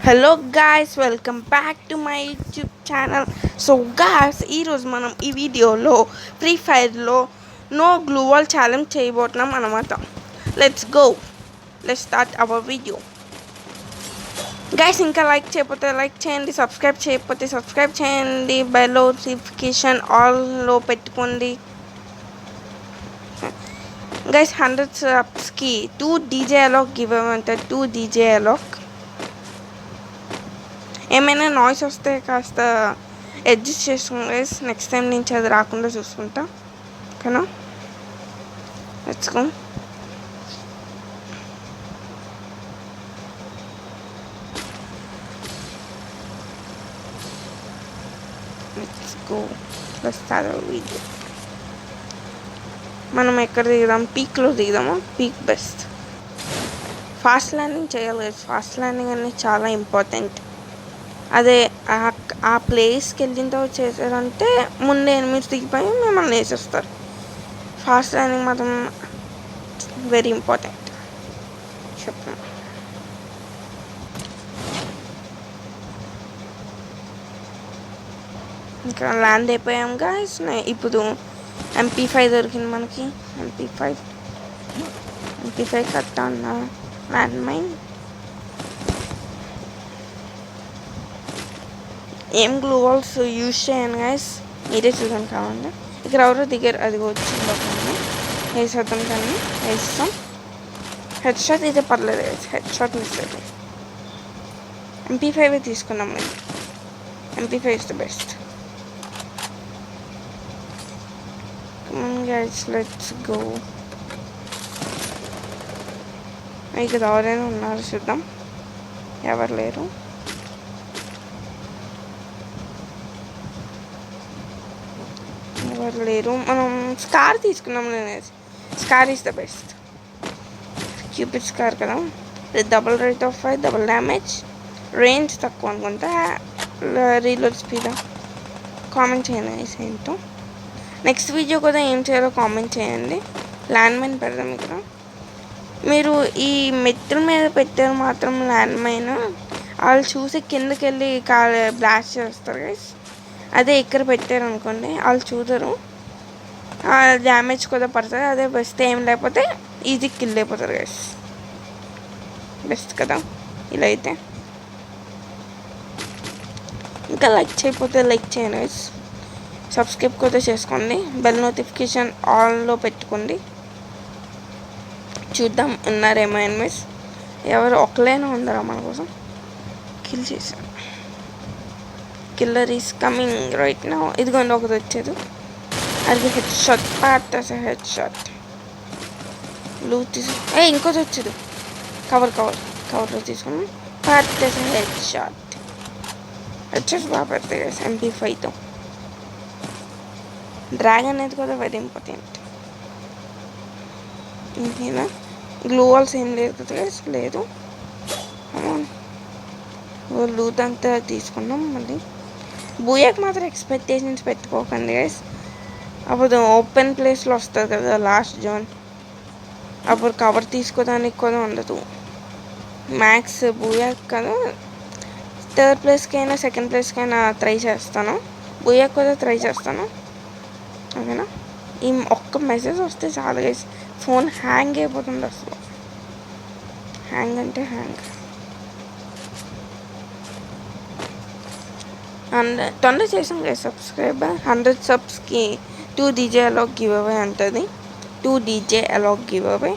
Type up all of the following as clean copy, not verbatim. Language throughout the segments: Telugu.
Hello guys, welcome back to my YouTube channel. So guys, ఈరోజు మనం ఈ వీడియోలో ఫ్రీ ఫైర్లో నో గ్లూ వాల్ ఛాలెంజ్ చేయబోతున్నాం అనమాట. Let's start our video. Guys, ఇంకా లైక్ చేయకపోతే లైక్ చేయండి, సబ్స్క్రైబ్ చేయకపోతే సబ్స్క్రైబ్ చేయండి, బెల్ నోటిఫికేషన్ ఆల్లో పెట్టుకోండి. గైస్, 100 సబ్స్కి 2 డీజే అలాక్ గివ్ అవ్వంటారు. 2 డీజే అలాక్. ఏమైనా నాయిస్ వస్తే కాస్త అడ్జస్ట్ చేసుకోండి గైస్. నెక్స్ట్ టైం నుంచి అది రాకుండా చూసుకుంటా. ఓకేనా? Let's go. Let's start our video. మనం ఎక్కడ దిగుదాం? పీక్లో దిగుదామా? Peak best. ఫాస్ట్ ల్యాండింగ్ చేయాలి గైస్. ఫాస్ట్ ల్యాండింగ్ అనేది చాలా ఇంపార్టెంట్. అదే ఆ ప్లేస్కి వెళ్ళిన తర్వాత చేశారంటే ముందే ఎనిమిది దిగిపోయి మిమ్మల్ని వేసేస్తారు. ఫాస్ట్ ల్యాండింగ్ మాత్రం వెరీ ఇంపార్టెంట్. చెప్పాను. ఇంకా ల్యాండ్ అయిపోయాం గాయస్. ఇప్పుడు MP5 దొరికింది మనకి. MP5 కట్టా అన్న ల్యాండ్ మైన్. ఏం గ్లూ వాల్స్ యూజ్ చేయను గైస్, మీరే చూసాను కావాలి. ఇక్కడ ఎవరో దిగారు, అది వచ్చింది. వేసేద్దాం, కానీ వేస్తాం. హెడ్ షాట్ అయితే పర్లేదు గైస్, హెడ్ షాట్ మిస్ అయితే. MP5 తీసుకున్నాం మేము. MP5 is the best. Guys, let's go. ఇక్కడ ఎవరైనా ఉన్నారు చూద్దాం. ఎవరు లేరు. మనం స్కార్ తీసుకున్నాం. Scar is the best. Cupid scar కదా. Double rate of fire, double damage, range తక్కువ అనుకుంటా, రీలోడ్ స్పీడ్. కామెంట్ చేయండి ఏంటో. నెక్స్ట్ వీడియో కూడా ఏం చేయాలో కామెంట్ చేయండి. ల్యాండ్ మైన్ పెడదాం ఇక్కడ. మీరు ఈ మెట్ల మీద పెట్టారు మాత్రం ల్యాండ్ మైన్, వాళ్ళు చూసి కిందకి వెళ్ళి బ్లాస్ట్ చేస్తారు గైస్. అదే ఇక్కడ పెట్టారు అనుకోండి, వాళ్ళు చూడరు, డ్యామేజ్ కూడా పడుతుంది. అదే బెస్ట్. ఏం లేకపోతే ఈజీ కిల్ అయిపోతారు గైస్. బెస్ట్ కదా ఇలా అయితే. ఇంకా లైక్ చేయకపోతే లైక్ చేయండి గైస్. సబ్స్క్రైబ్ కూడా చేసుకోండి, బెల్ నోటిఫికేషన్ ఆన్లో పెట్టుకోండి. చూద్దాం ఉన్నారేమో ఎనిమిస్. ఎవరు ఒకలేనా ఉందరా మన కోసం. కిల్ చేశారు. Killer is coming right now. ఇదిగోండి ఒకటి వచ్చేది. అది head shot. Head shot. Loot తీసు ఇంకోటి వచ్చేది. కవర్లో తీసుకుని హెడ్ షాట్. హెడ్ షాట్ బాగా పెడతాయి కదా MP5తో. డ్రాగన్ అనేది కూడా వెరీ ఇంపార్టెంట్. ఇంకేనా గ్లూ వాల్స్ ఏం లేదు కదా, లేదు. లూట్ అంతా తీసుకున్నాం. మళ్ళీ బూయాకి మాత్రం ఎక్స్పెక్టేషన్స్ పెట్టుకోకండి గైస్. అప్పుడు ఓపెన్ ప్లేస్లో వస్తుంది కదా లాస్ట్ జోన్, అప్పుడు కవర్ తీసుకోవడానికి కూడా ఉండదు. మ్యాక్స్ బూయాక్ కదా. థర్డ్ ప్లేస్కైనా సెకండ్ ప్లేస్కైనా ట్రై చేస్తాను. బూయాక్ కూడా ట్రై చేస్తాను. ఓకేనా? ఈ ఒక్క మెసేజ్ వస్తే చాలు గైస్, ఫోన్ హ్యాంగ్ అయిపోతుంది అసలు. హ్యాంగ్ అంటే హ్యాంగ్. అండ్ తొందర చేసాం కదా సబ్స్క్రైబ్. 100 సబ్స్కి 2 డీజే అలాక్ గివ్ అవే ఉంటుంది. 2 డీజే అలాక్ గివ్ అవే.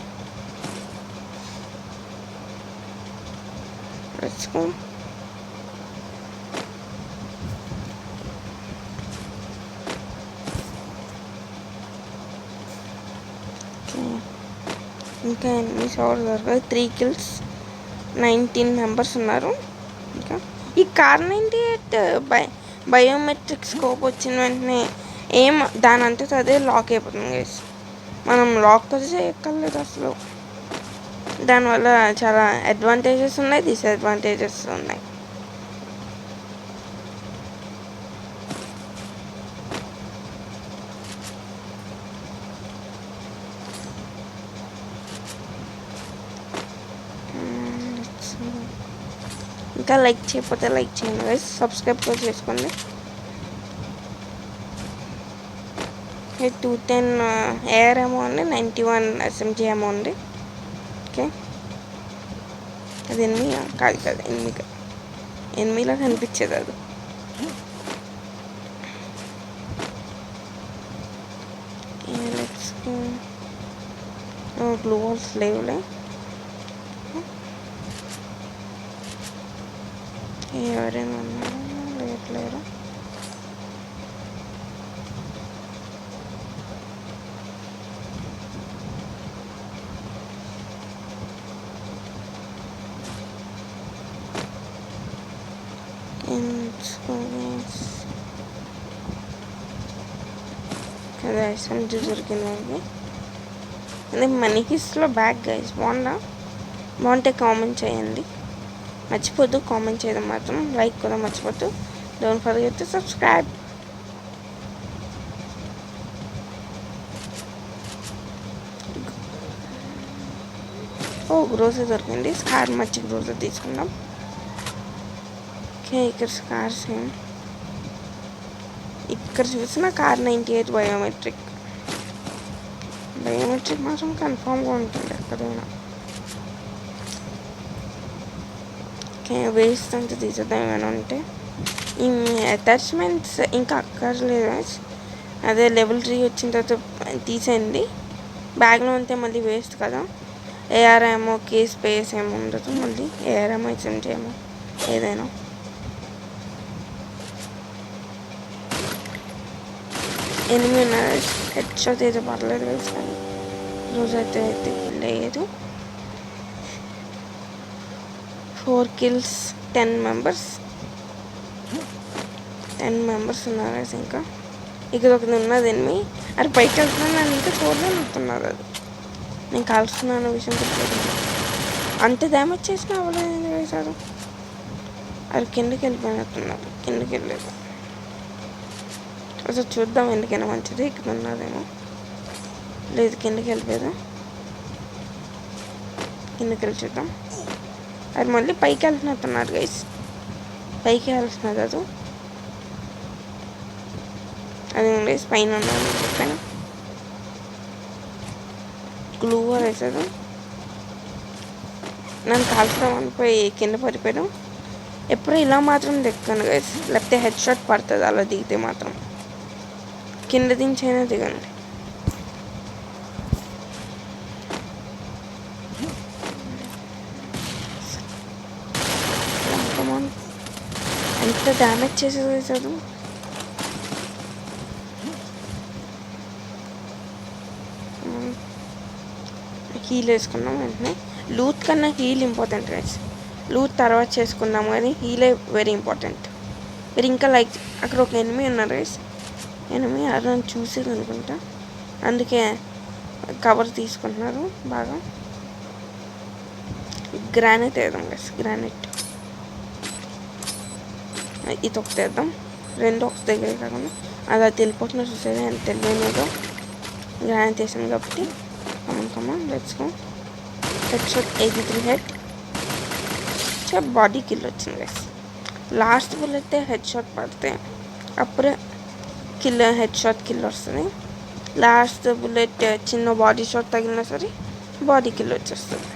ఇంకా ఎన్ని షవర్స్ దొరకాలి. 3 kills, 19 మెంబర్స్ ఉన్నారు. ఇంకా ఈ కార్ 98 బయోమెట్రిక్ స్కోప్ వచ్చిన వెంటనే దాని అంతా అదే లాక్ అయిపోతుంది గైస్. మనం లాక్ కూడా చేయక్కర్లేదు అసలు. దానివల్ల చాలా అడ్వాంటేజెస్ ఉన్నాయి, డిసడ్వాంటేజెస్ ఉన్నాయి. ఇంకా లైక్ చేయకపోతే లైక్ చేయండి గైస్, సబ్స్క్రైబ్ కూడా చేసుకోండి. 210 ఏఆర్ ఏమో అండి, 91 ఎస్ఎంజీ ఏమో అండి. ఓకే, అది ఎనిమిది కాదు ఎనిమిదిలా కనిపించేది అది. గ్లూ వాల్స్ లేవులే. ఎవరైనా ఉన్నారా? లేరు. కదా ఎస్ఎంజీ దొరికింది. అదే మనీ కిస్లో బ్యాగ్ గైస్ బాగుంటే కామెంట్ చేయండి. మర్చిపోద్దు కామెంట్ చేయడం మాత్రం, లైక్ కూడా మర్చిపోద్దు. Don't forget to subscribe. Grocery దొరికింది. స్కార్ మంచి గ్రోసరీ తీసుకుందాం. ఓకే, ఇక్కడ స్కార్స్ ఇక్కడ చూసిన కార్ 98 బయోమెట్రిక్ మాత్రం కన్ఫామ్గా ఉంటుంది ఎక్కడైనా. ఓకే, వేస్ట్ అంతా తీసేద్దాం. ఏమైనా ఉంటే ఈ అటాచ్మెంట్స్ ఇంకా అక్కర్లేదు. అదే లెవెల్ 3 వచ్చిన తర్వాత తీసేయండి. బ్యాగ్లో ఉంటే మళ్ళీ వేస్ట్ కదా. ఏఆర్ ఏమో కేస్ స్పేస్ ఏమో ఉండదు. మళ్ళీ ఏఆర్ ఏమో ఎస్ఎంజీ ఏమో ఏదైనా. ఎనిమిది ఉన్నారు. హెడ్ షాట్ అయితే పర్లేదు కదా, కానీ రోజైతే లేదు. 4 kills 10 members ఉన్నారు. ఇంకా ఇక్కడ ఒకటి ఉన్నది ఎనిమిది. అది పైకి వెళ్తున్నాను, నన్ను ఇంకా చూడలేనుతున్నారు. అది నేను కాల్చుతున్నాను విషయం గుర్తుపెట్టింది. అంత డ్యామేజ్ చేసినా అవ్వలేదు వేశారు. అది కిందకి వెళ్ళిపోయినట్టున్నారు. కిందకి వెళ్ళలేదు. అసలు చూద్దాం ఎందుకైనా మంచిది. ఇక్కడ ఉన్నదేమో లేదు, కిందకి వెళ్ళిపోయారు. కిందకి వెళ్ళి చూద్దాం. అది మళ్ళీ పైకి వెళ్తున్నట్టున్నారు గైస్. పైకి వెళ్తున్నది అది గైస్. పైన ఉన్నాను చెప్పాను. గ్లూ వాల్ వేసాడు. నన్ను కాల్చడం అనిపోయి కింద పడిపోయాడు. ఎప్పుడు ఇలా మాత్రం దిక్కాను గైస్, లేకపోతే హెడ్ షాట్ పడుతుంది. అలా దిగితే మాత్రం కింద దించైనా దిగండి. ఎంత డ్యామేజ్ చేసేసాడు. హీల్ వేసుకున్నాం వెంటనే. లూత్ కన్నా హీల్ ఇంపార్టెంట్ గైస్. లూత్ తర్వాత చేసుకుందాం, కానీ హీలే వెరీ ఇంపార్టెంట్. మీరు ఇంకా లైక్ అక్కడ ఒక ఎనిమిది ఉన్నారు గైస్. ఎనిమిది అదని చూసేది అనుకుంటా, అందుకే కవర్ తీసుకుంటున్నారు బాగా. గ్రానైట్ వేద్దాం గైస్. గ్రానైట్ ఇది ఒకటి వేద్దాం. రెండు ఒక దగ్గర కాకుండా అలా తెలిపోతున్నా చూసేది అని తెలియదు. గ్రానైట్ వేసాను కాబట్టి come on let's go. Head shot 83 head. Body kill వచ్చింది guys. Last bullet head shot పడితే అప్పుడే హెడ్ షాట్ కిల్ వస్తుంది. లాస్ట్ బుల్లెట్ చిన్న బాడీ షాట్ తగిలినా సరే బాడీ కిల్ వచ్చేస్తుంది.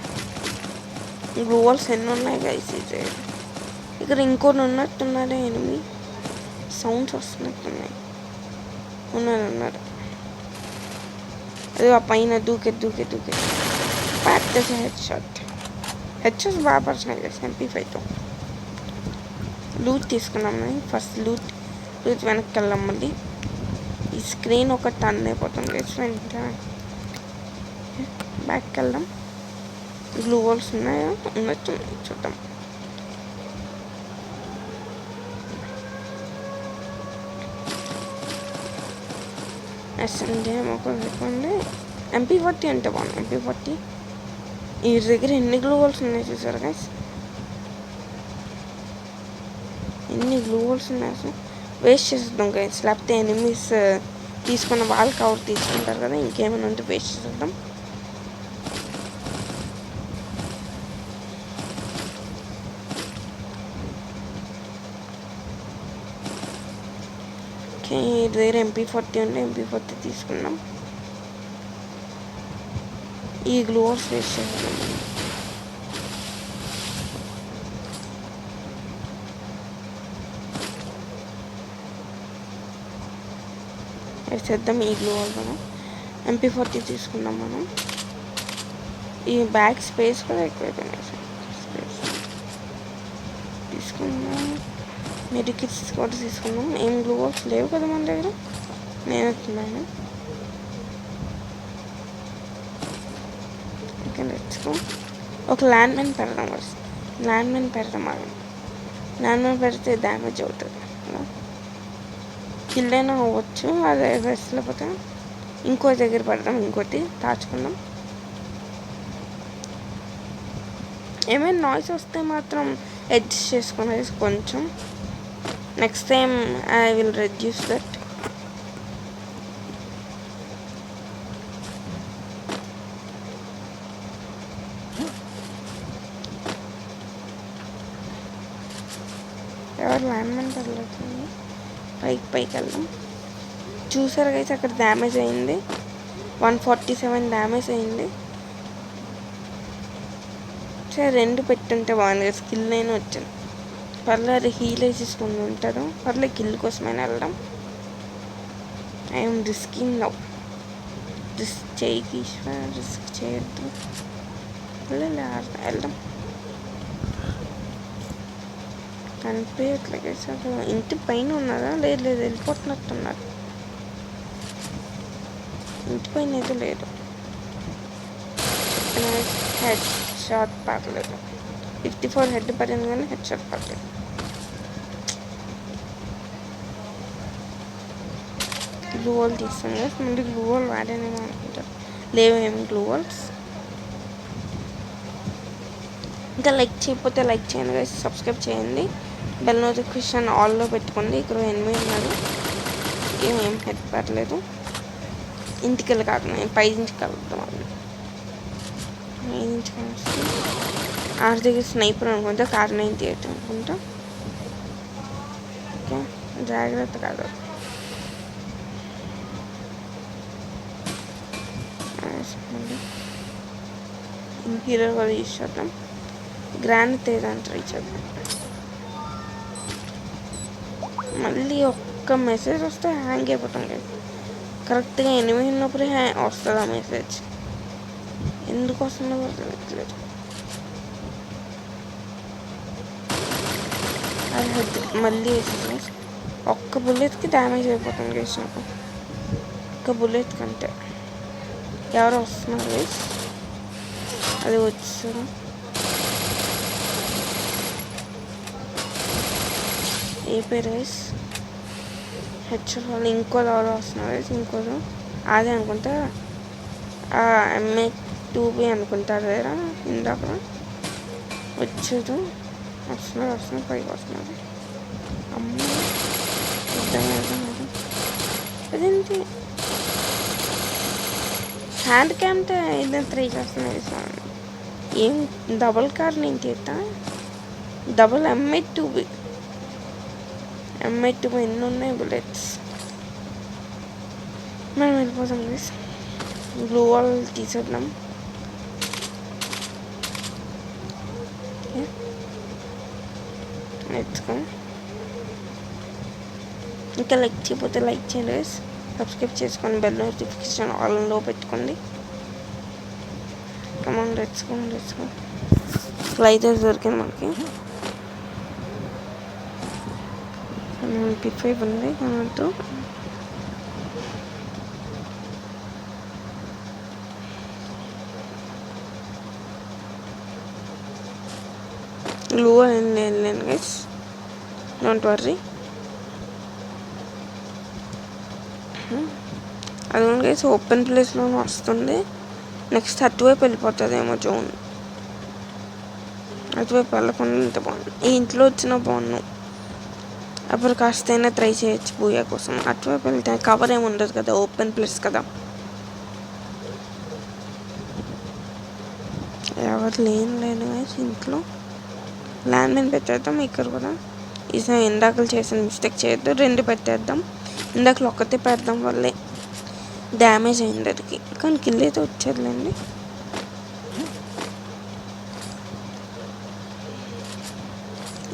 గ్లూ వాల్స్ ఎన్ని ఉన్నాయి గైస్. ఇది ఇక్కడ ఇంకోటి ఉన్నట్టున్నాడే ఎనిమిది. సౌండ్స్ వస్తున్నట్టున్నాయి. ఉన్నారు అది ఆ పైన దూకే ప్రాక్టీస్. హెడ్ షాట్స్ బాగా పడుతున్నాయి కదా. MP5తో లూట్ తీసుకున్నాం. ఫస్ట్ లూట్ వెనక్కి వెళ్ళాం. మళ్ళీ ఈ స్క్రీన్ ఒక టన్ అయిపోతుంది వెంటనే బ్యాక్కి వెళ్దాం. గ్లూ వాల్స్ ఉన్నాయా? ఉన్నట్టున్నాయి, చూద్దాం. ఎస్ఎంజీ ఒక చెప్పండి. MP40 అంటే బాగుంది. MP40 ఈ దగ్గర ఎన్ని గ్లూ వాల్స్ ఉన్నాయి చూసారు గైస్. ఎన్ని గ్లూ వాల్స్ ఉన్నాయి అసలు. వేస్ట్ చేసేద్దాం గైస్, లేకపోతే ఎనిమిస్ తీసుకున్న వాళ్ళు కవర్ తీసుకుంటారు కదా. ఇంకేమైనా ఉంటే వేస్ట్ చేసేద్దాం. ఓకే, దగ్గర MP40 ఉంటే MP40 తీసుకున్నాం. ఈ గ్లూవర్స్ వేస్ట్ చేద్దాం. వేసేద్దాం ఈ గ్లూవర్ మనం. MP40 తీసుకున్నాం మనం. ఈ బ్యాగ్ స్పేస్ కూడా ఎక్కువైపోయినాయి. స్పేస్ తీసుకున్నాం. మెడికిట్స్ కూడా తీసుకున్నాం. ఏం గ్లూవర్స్ లేవు కదా మన దగ్గర. నేను వస్తున్నాను. ఓకే, తెచ్చుకో. ఒక ల్యాండ్ మైన్ పెడదాం ఫస్ట్. ల్యాండ్ మైన్ పెడదాం. ల్యాండ్ మైన్ పెడితే డ్యామేజ్ అవుతుంది. కిల్ అయినా అవ్వచ్చు. అది రెస్ట్ లేకపోతే ఇంకో దగ్గర పెడదాం. ఇంకోటి దాచుకుందాం. ఏమైనా నాయిస్ వస్తే మాత్రం అడ్జస్ట్ చేసుకునేది కొంచెం. Next time I will reduce that. ఎవరు ల్యాండ్మెన్ తగలుతుంది. పైకి వెళ్దాం. చూసారు గైస్, అక్కడ డ్యామేజ్ అయింది. 147 డ్యామేజ్ అయింది. సరే, 2 పెట్టుంటే బాగుంది. స్కిల్ అయినా వచ్చింది. పర్లేదు, హీల్ వేసేసుకుని ఉంటాడు. పర్లేదు, కిల్ కోసమైనా వెళ్దాం. I'm risking now. రిస్క్ చేయకి రిస్క్ చేయొద్దు. వెళ్దాం. కనిపించట్లే గైస్. అసలు ఇంటి పైన ఉన్నారా? లేదు, వెళ్ళిపోతున్నట్టున్నారు. ఇంటి పైన అయితే లేదు. హెడ్ షాట్ పర్లేదు. 54 హెడ్ పడింది కానీ హెడ్ షాట్ పర్లేదు. గ్లూ వాల్ తీస్తాను కదా. ముందు గ్లూ వాల్ వాడానేమో అనుకుంటారు. లేవేమి గ్లూ వాల్స్. ఇంకా లైక్ చేయకపోతే లైక్ చేయండి గైస్. సబ్స్క్రైబ్ చేయండి. బెల్ నోటిఫికేషన్ ఆల్లో పెట్టుకోండి. ఇక్కడ 8 ఉన్నారు. ఏం హెడ్ పర్లేదు. ఇంటికి వెళ్ళి కాదు, నేను 5 నుంచి కలుద్దాం. 5 నుంచి కలిసి ఆరు దగ్గర స్నైపర్ అనుకుంటా. కార్ 98 అనుకుంటా. ఓకే, జాగ్రత్త కాదు. ఇంటీరియర్ కూడా యూజ్ చేద్దాం. గ్రాండ్ తేదాన్ని ట్రై చేద్దాం. మళ్ళీ ఒక్క మెసేజ్ వస్తే హ్యాంగ్ అయిపోతాం కదా. కరెక్ట్గా 8 ఉన్నప్పుడు వస్తుంది ఆ మెసేజ్. ఎందుకు వస్తుందో కూడా తెలియట్లేదు. అది హెడ్ మళ్ళీ వేసేసి ఒక్క బుల్లెట్కి డ్యామేజ్ అయిపోతుంది గైస్. నాకు ఒక్క బుల్లెట్ కంటే. ఎవరో వస్తున్నారు గైస్. అది వచ్చారు. ఏ పేరు గైస్? హెచ్ఆర్ వాళ్ళు ఇంకోది ఎవరో వస్తున్నారు గైస్. ఇంకోరు అదే అనుకుంటా. MA2B అనుకుంటారు కదా. ఇందాక వచ్చారు. వస్తున్నారు పైకి వస్తున్నారు. అమ్మ అదేంటి హ్యాండ్ క్యామ్తో ఏదైనా ట్రై చేస్తున్నాను. ఏం డబల్ కార్ నేను తీస్తా. డబల్ MA2B ఎన్ని ఉన్నాయి బుల్లెట్స్. మనం వెళ్ళిపోతాం గైస్. గ్లూ వాల్ తీసేద్దాం. నేర్చుకో. ఇంకా లైక్ చేయకపోతే లైక్ చేయండి గైస్. సబ్స్క్రైబ్ చేసుకొని బెల్ నోటిఫికేషన్ ఆన్లో పెట్టుకోండి. కమాన్, తెచ్చుకో. ఫ్లైజర్స్ దొరికింది మనకి. MP5 ఉంది అన్నట్టు. గ్లూ వెళ్ళాను గైస్, డోంట్ వర్రీ. అది గైస్ ఓపెన్ ప్లేస్లోనే వస్తుంది. నెక్స్ట్ అటువైపు వెళ్ళిపోతుందేమో జోన్. అటువైపు వెళ్ళకుండా ఇంత బాగుంది. ఈ ఇంట్లో వచ్చిన బాగున్నాను. అప్పుడు కాస్త అయినా ట్రై చేయొచ్చు బూయా కోసం. అటువైపు వెళ్తే కవర్ ఏమి ఉండదు కదా, ఓపెన్ ప్లేస్ కదా. ఎవరు లేను గైస్ ఇంట్లో. ల్యాండ్ మైన్ పెట్టేద్దాం ఇక్కడ కూడా. ఈసారి ఇందాకలు చేసిన మిస్టేక్ చేయొద్దు, 2 పెట్టేద్దాం. ఇందాకలు ఒక్కటే పెడదాం వల్లే డ్యామేజ్ అయింది అదికి, కానీ కిల్ అయితే వచ్చేదిలేండి.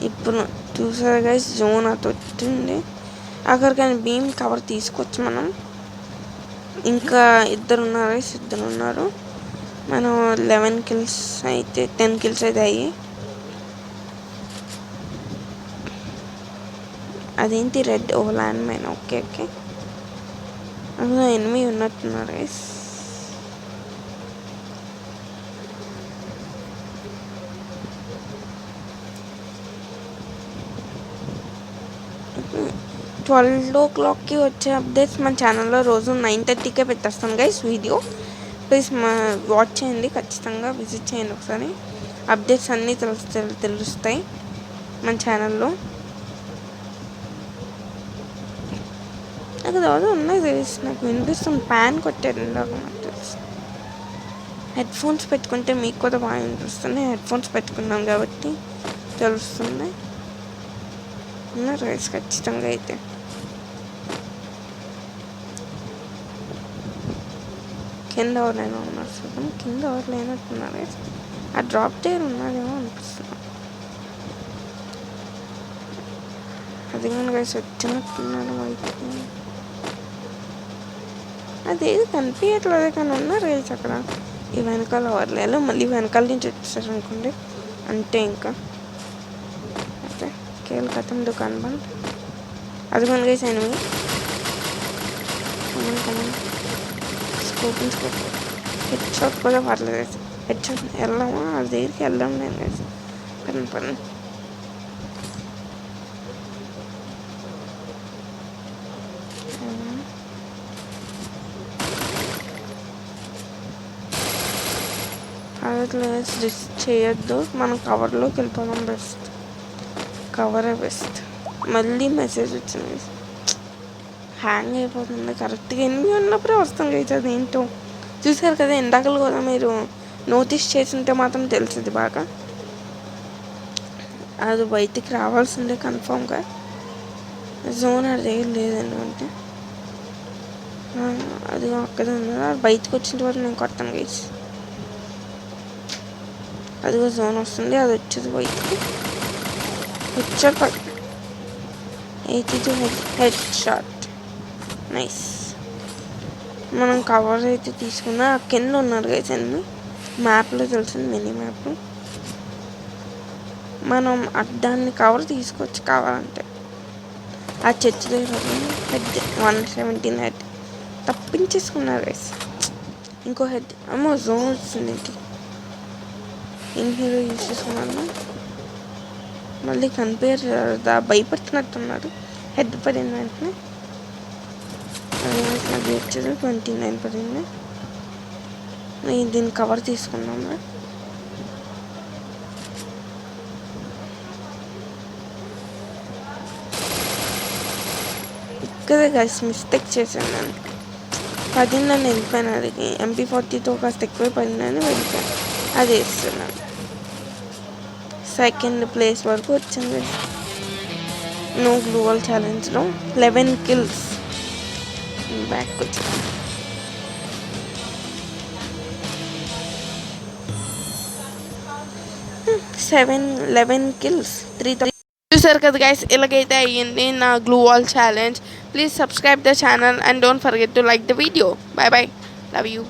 ఇప్పుడు చూసారా గైస్, జోన్ అది వచ్చింది అక్కడికైనా బీమ్ కవర్ తీసుకోవచ్చు మనం. ఇంకా 2 ఉన్నారు గైస్, 2 ఉన్నారు. మనం 11 కిల్స్ అయితే 10 కిల్స్ అయితే అయ్యి. అదేంటి red land mine, okay okay. అందులో ఎనిమిది ఉన్నట్టున్నారు గైస్. $12 వచ్చే అప్డేట్స్ మన ఛానల్లో రోజు 9:30కే పెట్టేస్తాను గైస్ వీడియో. ప్లీజ్ వాచ్ చేయండి, ఖచ్చితంగా విజిట్ చేయండి ఒకసారి. అప్డేట్స్ అన్నీ తెలుస్తాయి మన ఛానల్లో. నాకు ఏదో ఉన్నాయి తెలుసు, నాకు వినిపిస్తుంది. ప్యాన్ కొట్టారు ఇందాక నాకు తెలుసు. హెడ్ ఫోన్స్ పెట్టుకుంటే మీకు కూడా బాగా వినిపిస్తుంది. హెడ్ ఫోన్స్ పెట్టుకున్నాం కాబట్టి తెలుస్తుంది. ఉన్నారు గైస్ ఖచ్చితంగా అయితే. కింద ఎవరైనా ఉన్నారు చూద్దాం. కింద ఎవరు లేనట్టున్నారు గైస్. ఆ డ్రాప్ దగ్గర ఉన్నారేమో అనిపిస్తుంది. అది కానీ గైస్ వచ్చినట్టున్నారు బయటికి. అదేది కనిపించట్లేదు కానీ ఉన్నారు గైస్ అక్కడ. ఈ వెనకాల ఎవరు లేదు, మళ్ళీ వెనకాల నుంచి వచ్చేసారు అనుకోండి అంటే ఇంకా అయితే కేవలం కథం దుకాన్ బంద్. అది మన గైస్ ఎనిమిది కమన్ స్కోప్ హెడ్ షాట్ కూడా పర్లేదు గైస్. హెడ్ షాట్ వెళ్ళామా అది దగ్గరికి వెళ్దాం నేను గైస్. పని రిస్క్ చేయొద్దు, మనం కవర్లోకి వెళ్ళిపోవడం బెస్ట్. కవరే బెస్ట్. మళ్ళీ మెసేజ్ వచ్చింది, హ్యాంగ్ అయిపోతుంది. కరెక్ట్గా 8 ఉన్నప్పుడే వస్తుంది అయితే అదేంటో. చూసారు కదా ఇందాకలు కూడా మీరు నోటీస్ చేస్తుంటే మాత్రం తెలిసింది బాగా. అది బయటికి రావాల్సిందే కన్ఫామ్గా. జోన్ అది దగ్గర లేదనుకుంటే అది అక్కడే ఉన్నది. అది బయటకు వచ్చిన వరకు నేను కొడతాను గైస్. అదిగో జోన్ వస్తుంది, అది వచ్చేది బయటికి. Head shot 82 head shot nice. మనం కవర్ అయితే తీసుకున్నా. కింద ఉన్నారు గైస్ ఎనిమిది. మ్యాప్లో తెలిసింది, మినీ మ్యాప్. మనం అడ్డాన్ని కవర్ తీసుకోవచ్చు కావాలంటే. ఆ చర్చ్ దగ్గర హెడ్ 117 హెడ్ తప్పించేసుకున్నారు గైస్. ఇంకో హెడ్ అమ్మో జోన్ వచ్చింది. ఇన్ హీరో యూజ్ చేసుకున్నాను. మళ్ళీ కనిపేర్ భయపడుతున్నట్టున్నారు. హెడ్ పడింది వెంటనే. అది వచ్చేది 29 పడింది. దీన్ని కవర్ తీసుకున్నాము. ఇక్కడే గైస్ మిస్టేక్ చేశాను నేను. 10 నన్ను వెళ్ళిపోయాను. అది MP40తో కాస్త ఎక్కువ పడిందని వెళ్ళిపోయాను. అది వేస్తున్నాను. సెకండ్ ప్లేస్ వరకు వచ్చింది. నో గ్లోబల్ ఛాలెంజ్లో 11 కిల్స్. బ్యాక్ వచ్చాను. 11 కిల్స్ 3. చూసారు కదా గైస్, ఇలాగైతే అయ్యింది నా glue wall challenge. Please subscribe the channel and don't forget to like the video. By by, love you.